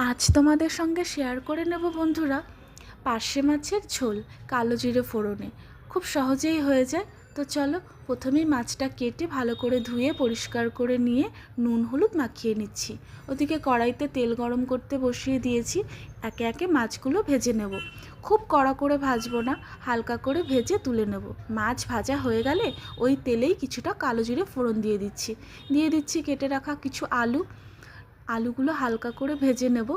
আজ তোমাদের সঙ্গে শেয়ার করে নেব বন্ধুরা পার্শে মাছের ঝোল কালো জিরে ফোড়নে। খুব সহজেই হয়ে যায়। তো চলো, প্রথমেই মাছটা কেটে ভালো করে ধুয়ে পরিষ্কার করে নিয়ে নুন হলুদ মাখিয়ে নিচ্ছি। ওদিকে কড়াইতে তেল গরম করতে বসিয়ে দিয়েছি। একে একে মাছগুলো ভেজে নেব। খুব কড়া করে ভাজবো না, হালকা করে ভেজে তুলে নেব। মাছ ভাজা হয়ে গেলে ওই তেলেই কিছুটা কালো জিরে ফোড়ন দিয়ে দিচ্ছি কেটে রাখা কিছু আলুগুলো হালকা করে ভেজে নেব।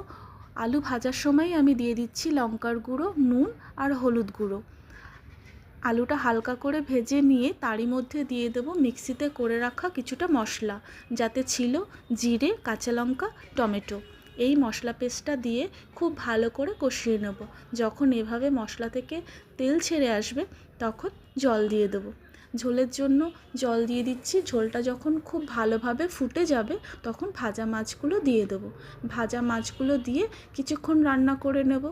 আলু ভাজার সময় আমি দিয়ে দিচ্ছি লঙ্কার গুঁড়ো, নুন আর হলুদ গুঁড়ো। আলুটা হালকা করে ভেজে নিয়ে তারই মধ্যে দিয়ে দেবো মিক্সিতে করে রাখা কিছুটা মশলা, যাতে ছিল জিরে, কাঁচা লঙ্কা, টমেটো। এই মশলা পেস্টটা দিয়ে খুব ভালো করে কষিয়ে নেব। যখন এভাবে মশলা থেকে তেল ছেড়ে আসবে তখন জল দিয়ে দেবো। ঝোলের জন্য জল দিয়ে দিচ্ছি। ঝোলটা যখন খুব ভালোভাবে ফুটে যাবে তখন ভাজা মাছগুলো দিয়ে দেবো। ভাজা মাছগুলো দিয়ে কিছুক্ষণ রান্না করে নেব।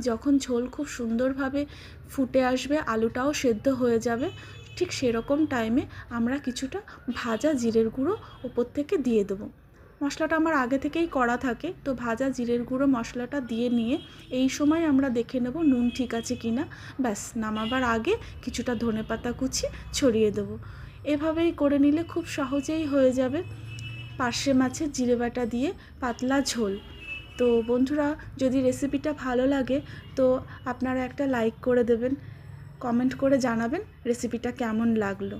যখন ঝোল খুব সুন্দরভাবে ফুটে আসবে, আলুটাও সেদ্ধ হয়ে যাবে, ঠিক সেরকম টাইমে আমরা কিছুটা ভাজা জিরের গুঁড়ো ওপর থেকে দিয়ে দেবো। মশলাটা আমার আগে থেকেই করা থাকে, তো ভাজা জিরের গুঁড়ো মশলাটা দিয়ে নিয়ে এই সময় আমরা দেখে নেব নুন ঠিক আছে কি না। ব্যাস, নামাবার আগে কিছুটা ধনেপাতা কুচি ছড়িয়ে দেবো। এভাবেই করে নিলে খুব সহজেই হয়ে যাবে পার্শে মাছের জিরে বাটা দিয়ে পাতলা ঝোল। তো বন্ধুরা, যদি রেসিপিটা ভালো লাগে তো আপনারা একটা লাইক করে দেবেন, কমেন্ট করে জানাবেন রেসিপিটা কেমন লাগলো।